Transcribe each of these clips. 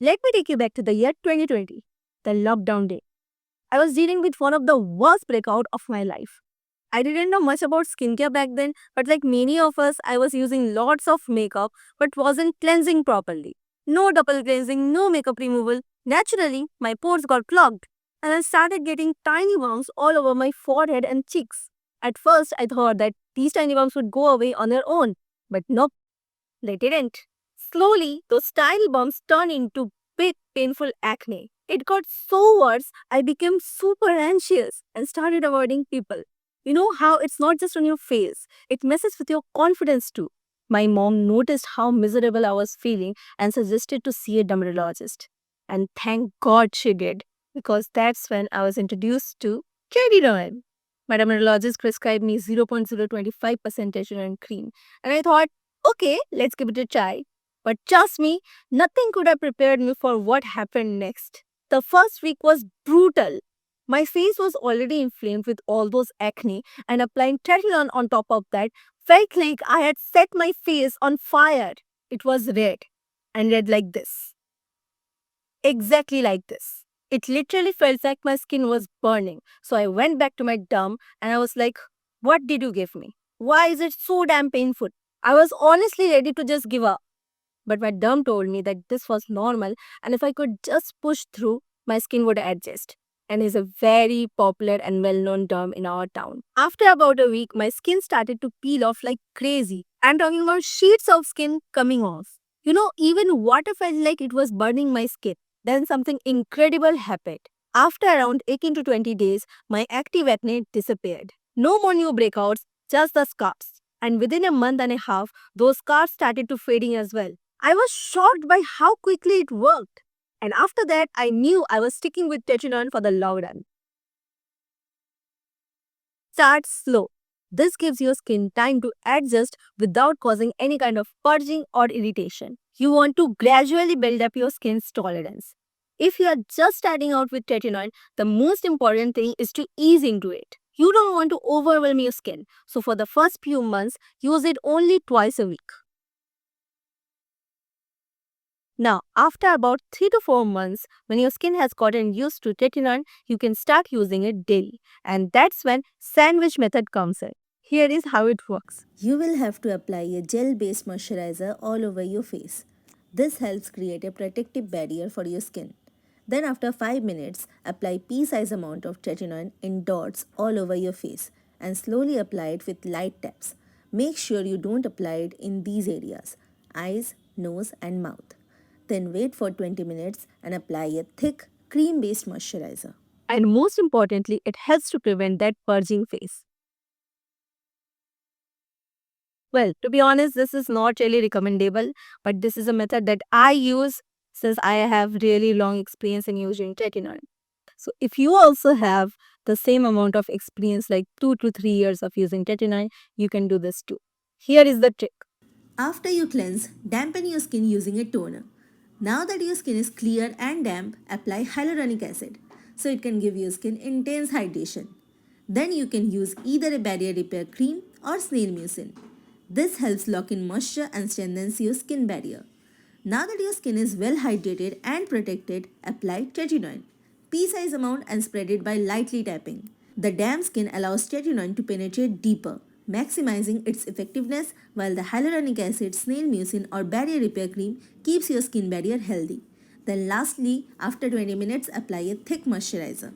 Let me take you back to the year 2020, the lockdown day. I was dealing with one of the worst breakout of my life. I didn't know much about skincare back then, but like many of us, I was using lots of makeup but wasn't cleansing properly. No double cleansing, no makeup removal. Naturally, my pores got clogged and I started getting tiny bumps all over my forehead and cheeks. At first, I thought that these tiny bumps would go away on their own, but nope, they didn't. Slowly, those tiny bumps turned into big, painful acne. It got so worse, I became super anxious and started avoiding people. You know how it's not just on your face, it messes with your confidence too. My mom noticed how miserable I was feeling and suggested to see a dermatologist. And thank God she did, because that's when I was introduced to Cherry. My dermatologist prescribed me 0.025% testosterone cream, and I thought, okay, let's give it a try. But trust me, nothing could have prepared me for what happened next. The first week was brutal. My face was already inflamed with all those acne, and applying Tretinoin on top of that felt like I had set my face on fire. It was red, and red like this. Exactly like this. It literally felt like my skin was burning. So I went back to my derm and I was like, what did you give me? Why is it so damn painful? I was honestly ready to just give up. But my derm told me that this was normal and if I could just push through, my skin would adjust. And is a very popular and well known derm in our town. After about a week, my skin started to peel off like crazy. I'm talking about sheets of skin coming off. Even water felt like it was burning my skin. Then something incredible happened. After around 18 to 20 days, my active acne disappeared. No more new breakouts, just the scars. And within a month and a half, those scars started to fading as well. I was shocked by how quickly it worked. And after that, I knew I was sticking with Techinon for the long run. Start slow. This gives your skin time to adjust without causing any kind of purging or irritation. You want to gradually build up your skin's tolerance. If you are just starting out with tretinoin, the most important thing is to ease into it. You don't want to overwhelm your skin. So for the first few months, use it only twice a week. Now, after about 3 to 4 months, when your skin has gotten used to tretinoin, you can start using it daily. And that's when sandwich method comes in. Here is how it works. You will have to apply a gel-based moisturizer all over your face. This helps create a protective barrier for your skin. Then after 5 minutes, apply pea-size amount of tretinoin in dots all over your face and slowly apply it with light taps. Make sure you don't apply it in these areas: eyes, nose and mouth. Then wait for 20 minutes and apply a thick cream-based moisturizer. And most importantly, it helps to prevent that purging phase. Well, to be honest, this is not really recommendable, but this is a method that I use since I have really long experience in using tretinoin. So if you also have the same amount of experience like 2 to 3 years of using tretinoin, you can do this too. Here is the trick. After you cleanse, dampen your skin using a toner. Now that your skin is clear and damp, apply hyaluronic acid so it can give your skin intense hydration. Then you can use either a barrier repair cream or snail mucin. This helps lock in moisture and strengthens your skin barrier. Now that your skin is well hydrated and protected, apply tretinoin. Pea-size amount and spread it by lightly tapping. The damp skin allows tretinoin to penetrate deeper, maximizing its effectiveness, while the hyaluronic acid, snail mucin or barrier repair cream keeps your skin barrier healthy. Then lastly, after 20 minutes, apply a thick moisturizer.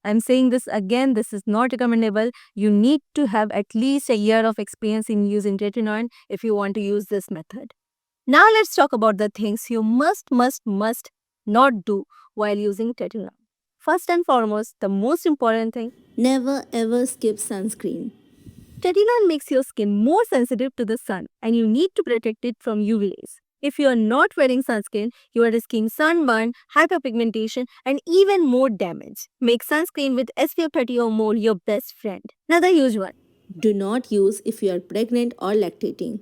I'm saying this again, this is not recommendable. You need to have at least a year of experience in using tretinoin if you want to use this method. Now let's talk about the things you must not do while using tretinoin. First and foremost, the most important thing, Never ever skip sunscreen. tretinoin makes your skin more sensitive to the sun and you need to protect it from UV rays. If you are not wearing sunscreen, you are risking sunburn, hyperpigmentation, and even more damage. Make sunscreen with SPF 30 or more your best friend. Another huge one. Do not use if you are pregnant or lactating.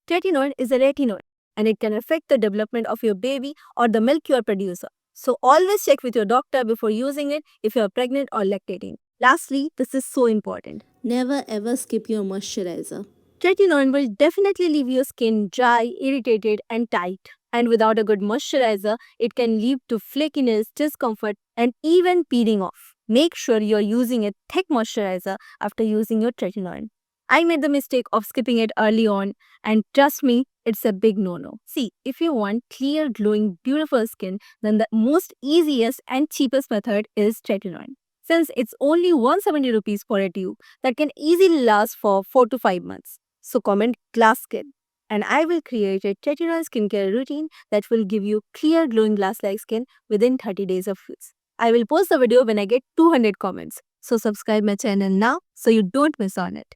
Tretinoin is a retinoid and it can affect the development of your baby or the milk you are producing. So always check with your doctor before using it if you are pregnant or lactating. Lastly, this is so important. Never ever skip your moisturizer. Tretinoin will definitely leave your skin dry, irritated, and tight. And without a good moisturizer, it can lead to flakiness, discomfort, and even peeling off. Make sure you're using a thick moisturizer after using your tretinoin. I made the mistake of skipping it early on, and trust me, it's a big no-no. See, if you want clear, glowing, beautiful skin, then the most easiest and cheapest method is tretinoin. Since it's only 170 rupees for a tube that can easily last for 4 to 5 months. So comment glass skin and I will create a tretinoin skincare routine that will give you clear glowing glass-like skin within 30 days of use. I will post the video when I get 200 comments. So subscribe my channel now so you don't miss on it.